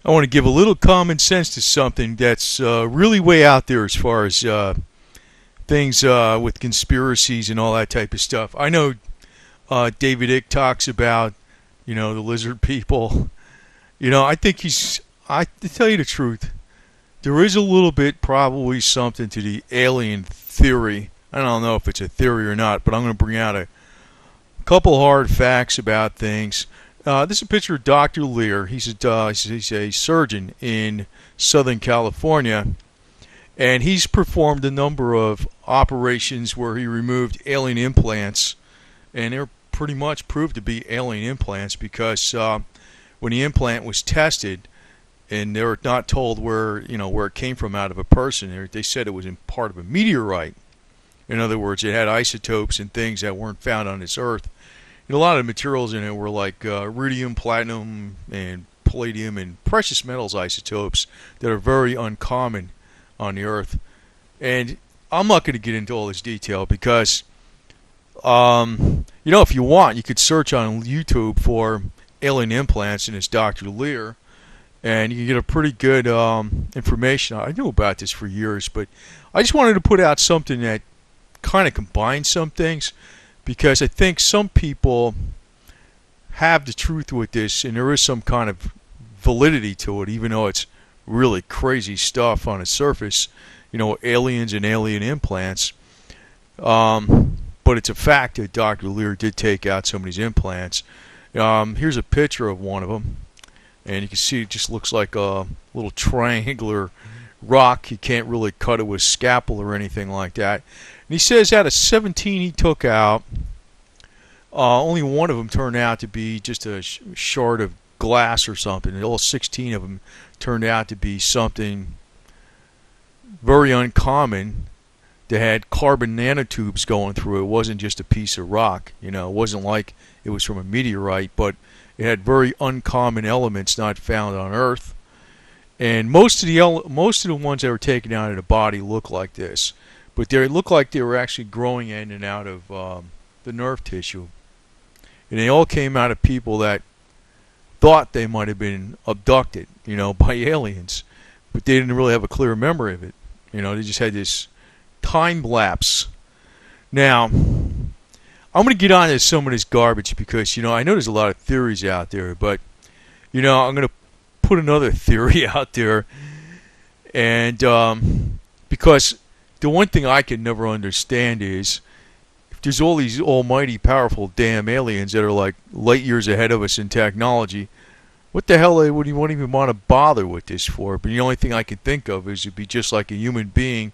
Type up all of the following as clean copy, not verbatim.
I want to give a little common sense to something that's really way out there as far as things with conspiracies and all that type of stuff. I know David Icke talks about, the lizard people. I think to tell you the truth, there is a little bit, probably something to the alien theory. I don't know if it's a theory or not, but I'm going to bring out a couple hard facts about things. This is a picture of Dr. Lear. He's a surgeon in Southern California, and he's performed a number of operations where he removed alien implants, and they're pretty much proved to be alien implants because when the implant was tested, and they were not told where it came from out of a person, they said it was in part of a meteorite. In other words, it had isotopes and things that weren't found on this Earth. A lot of the materials in it were like rubidium, platinum, and palladium, and precious metals isotopes that are very uncommon on the Earth. And I'm not going to get into all this detail because, if you want, you could search on YouTube for alien implants, and it's Dr. Lear, and you can get a pretty good information. I knew about this for years, but I just wanted to put out something that kind of combines some things, because I think some people have the truth with this, and there is some kind of validity to it, even though it's really crazy stuff on the surface, aliens and alien implants. But it's a fact that Dr. Lear did take out some of these implants. Here's a picture of one of them, and you can see it just looks like a little triangular rock. You can't really cut it with a scalpel or anything like that. And he says out of 17 he took out, only one of them turned out to be just a shard of glass or something. All 16 of them turned out to be something very uncommon that had carbon nanotubes going through it. It wasn't just a piece of rock. It wasn't like it was from a meteorite, but it had very uncommon elements not found on Earth. And most of the ones that were taken out of the body look like this, but they look like they were actually growing in and out of the nerve tissue. And they all came out of people that thought they might have been abducted, by aliens, but they didn't really have a clear memory of it. They just had this time lapse. Now, I'm going to get on to some of this garbage because, I know there's a lot of theories out there, but, I'm going to put another theory out there. And because the one thing I can never understand is, if there's all these almighty powerful damn aliens that are like light years ahead of us in technology, what the hell would you even want to bother with this for? But the only thing I can think of is it'd be just like a human being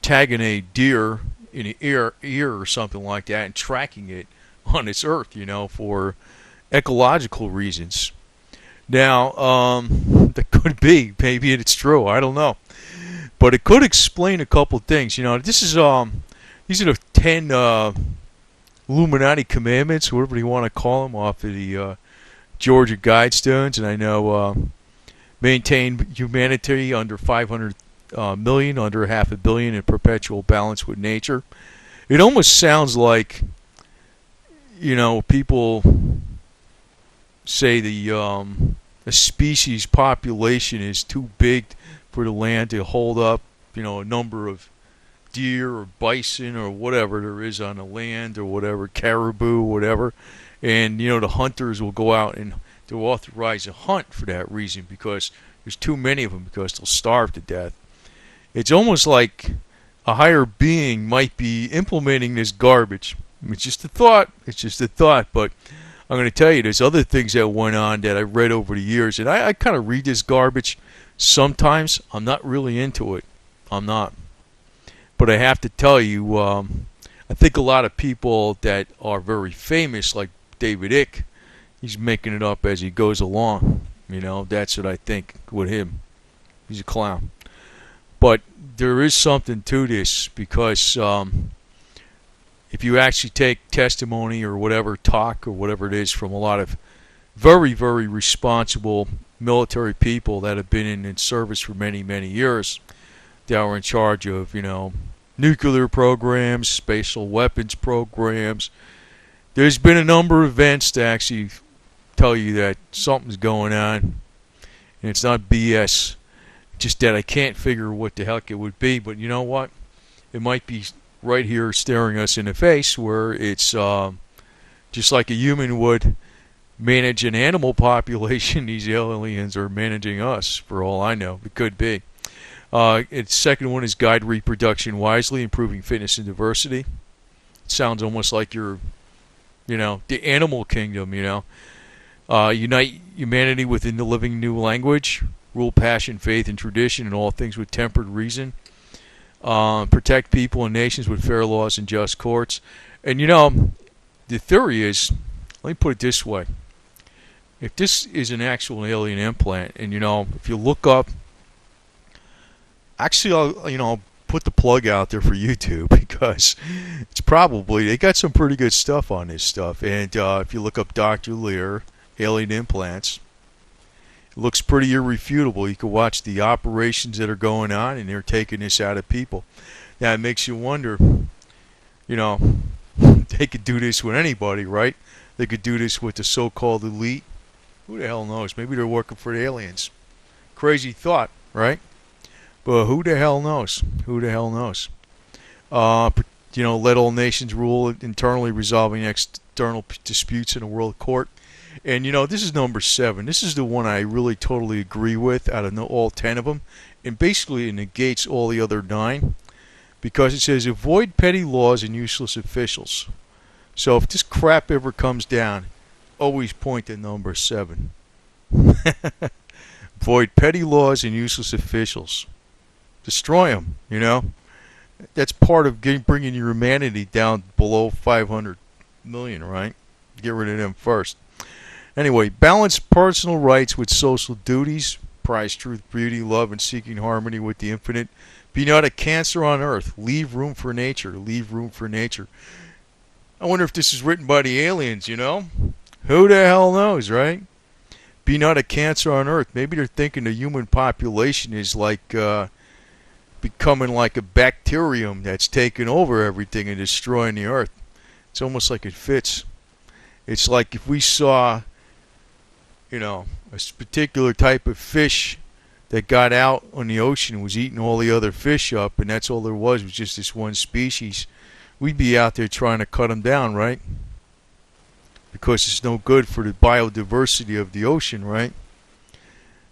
tagging a deer in an ear or something like that and tracking it on this Earth, for ecological reasons. Now, that could be. Maybe it's true. I don't know. But it could explain a couple things. This is these are the 10 Illuminati commandments, whatever you want to call them, off of the Georgia Guidestones. And I know maintain humanity under 500 million, under $500 million in perpetual balance with nature. It almost sounds like, people say the species population is too big for the land to hold up, a number of deer or bison or whatever there is on the land, or whatever, caribou, whatever. And, the hunters will go out and they'll authorize a hunt for that reason, because there's too many of them, because they'll starve to death. It's almost like a higher being might be implementing this garbage. It's just a thought. But I'm going to tell you, there's other things that went on that I read over the years, and I kind of read this garbage. Sometimes I'm not really into it. I'm not. But I have to tell you, I think a lot of people that are very famous, like David Icke, he's making it up as he goes along. That's what I think with him. He's a clown. But there is something to this, because if you actually take testimony or whatever, talk or whatever it is, from a lot of very, very responsible military people that have been in service for many, many years, that were in charge of, nuclear programs, spatial weapons programs. There's been a number of events to actually tell you that something's going on. And it's not BS. Just that I can't figure what the heck it would be. But you know what? It might be right here staring us in the face, where it's just like a human would manage an animal population. These aliens are managing us, for all I know. It could be. Its second one is guide reproduction wisely, improving fitness and diversity. It sounds almost like you're, the animal kingdom, unite humanity within the living new language, rule passion, faith, and tradition, and all things with tempered reason. Protect people and nations with fair laws and just courts. And the theory is, let me put it this way. If this is an actual alien implant, and if you look up, actually I'll put the plug out there for YouTube, because it's probably, they got some pretty good stuff on this stuff. And if you look up Dr. Lear, alien implants, it looks pretty irrefutable. You can watch the operations that are going on, and they're taking this out of people. Now it makes you wonder, they could do this with anybody, right? They could do this with the so-called elite. Who the hell knows? Maybe they're working for the aliens. Crazy thought, right? But who the hell knows? Who the hell knows? Let all nations rule internally, resolving external disputes in a world court. And this is number 7. This is the one I really totally agree with out of all 10 of them. And basically it negates all the other 9. Because it says, avoid petty laws and useless officials. So if this crap ever comes down, always point to number 7. Avoid petty laws and useless officials. Destroy them, That's part of bringing your humanity down below 500 million, right? Get rid of them first. Anyway, balance personal rights with social duties. Prize truth, beauty, love, and seeking harmony with the infinite. Be not a cancer on earth. Leave room for nature. Leave room for nature. I wonder if this is written by the aliens, Who the hell knows, right? Be not a cancer on earth. Maybe they're thinking the human population is like becoming like a bacterium that's taking over everything and destroying the earth. It's almost like it fits. It's like if we saw, a particular type of fish that got out on the ocean and was eating all the other fish up, and that's all there was just this one species, we'd be out there trying to cut them down, right? Because it's no good for the biodiversity of the ocean, right?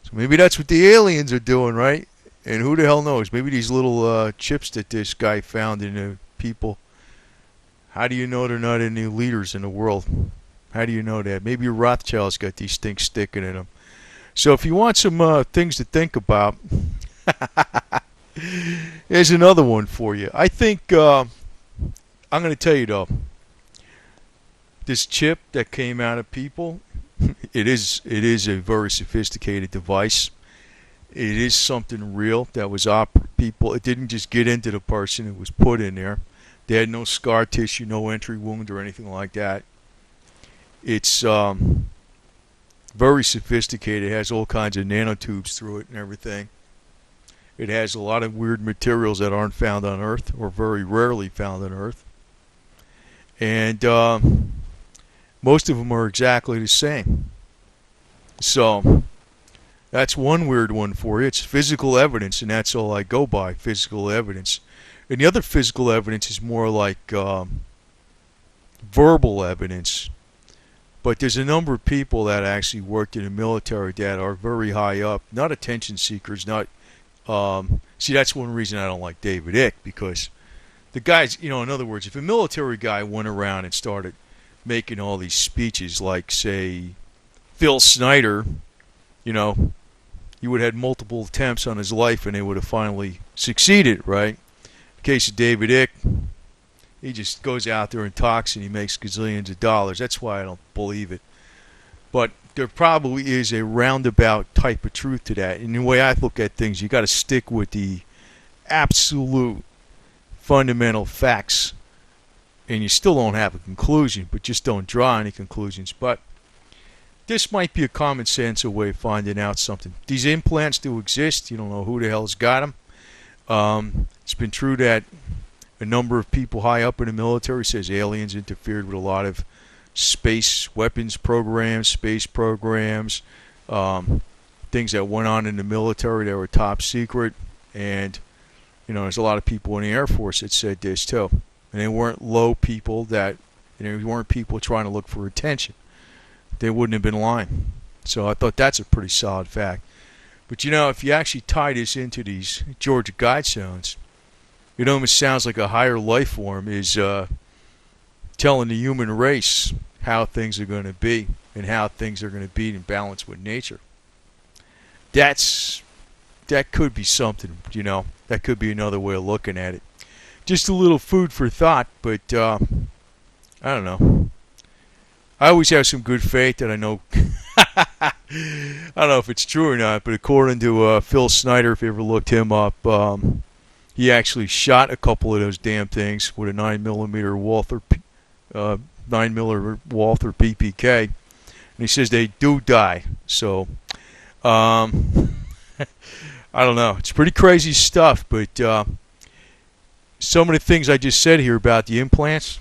So maybe that's what the aliens are doing, right? And who the hell knows? Maybe these little chips that this guy found in the people, how do you know they're not any leaders in the world? How do you know that? Maybe Rothschild's got these things sticking in them. So if you want some things to think about, here's another one for you. I think, I'm going to tell you though, this chip that came out of people, it is a very sophisticated device. It is something real that was people. It didn't just get into the person; it was put in there. They had no scar tissue, no entry wound, or anything like that. It's very sophisticated. It has all kinds of nanotubes through it and everything. It has a lot of weird materials that aren't found on Earth, or very rarely found on Earth. And most of them are exactly the same. So that's one weird one for you. It's physical evidence, and that's all I go by, physical evidence. And the other physical evidence is more like verbal evidence. But there's a number of people that actually worked in the military that are very high up, not attention seekers, not... see, that's one reason I don't like David Icke, because the guys, in other words, if a military guy went around and started making all these speeches like, say, Phil Snyder, he would have had multiple attempts on his life and they would have finally succeeded, right? In the case of David Icke, he just goes out there and talks and he makes gazillions of dollars. That's why I don't believe it. But there probably is a roundabout type of truth to that. And the way I look at things, you got to stick with the absolute fundamental facts. And you still don't have a conclusion, but just don't draw any conclusions. But this might be a common sense way of finding out something. These implants do exist. You don't know who the hell's got them. It's been true that a number of people high up in the military says aliens interfered with a lot of space weapons programs, space programs, things that went on in the military that were top secret. And, there's a lot of people in the Air Force that said this too. And they weren't low people that, they weren't people trying to look for attention. They wouldn't have been lying. So I thought that's a pretty solid fact. But if you actually tie this into these Georgia Guidestones, it almost sounds like a higher life form is telling the human race how things are going to be and how things are going to be in balance with nature. That could be something, That could be another way of looking at it. Just a little food for thought, but I don't know. I always have some good faith that I know. I don't know if it's true or not, but according to Phil Snyder, if you ever looked him up, he actually shot a couple of those damn things with a 9mm Walther 9mm Walther PPK, and he says they do die. So, I don't know. It's pretty crazy stuff, but some of the things I just said here about the implants,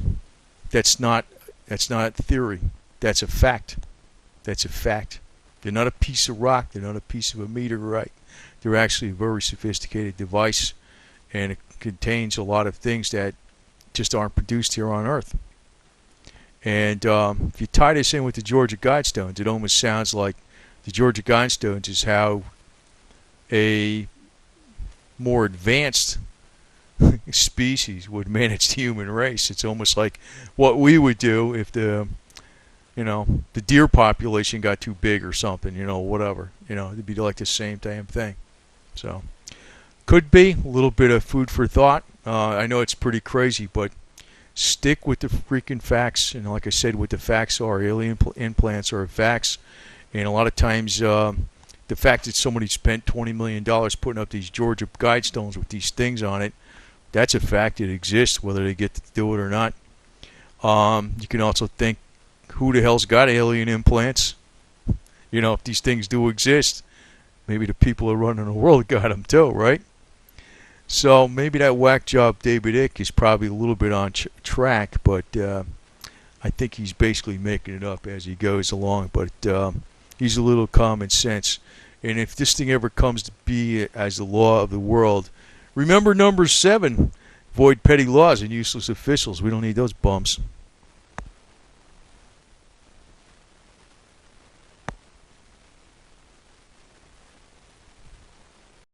that's not theory. That's a fact. That's a fact. They're not a piece of rock. They're not a piece of a meteorite. They're actually a very sophisticated device, and it contains a lot of things that just aren't produced here on Earth. And if you tie this in with the Georgia Guidestones, it almost sounds like the Georgia Guidestones is how a more advanced species would manage the human race. It's almost like what we would do if the deer population got too big or something, whatever. It'd be like the same damn thing. So, could be a little bit of food for thought. I know it's pretty crazy, but stick with the freaking facts. And like I said, what the facts are, alien implants are facts. And a lot of times, the fact that somebody spent $20 million putting up these Georgia Guidestones with these things on it, that's a fact. It exists, whether they get to do it or not. You can also think, who the hell's got alien implants? If these things do exist, maybe the people who are running the world got them too, right? So maybe that whack job David Icke is probably a little bit on track, but I think he's basically making it up as he goes along. But he's a little common sense. And if this thing ever comes to be as the law of the world, remember number 7, void petty laws and useless officials. We don't need those bums.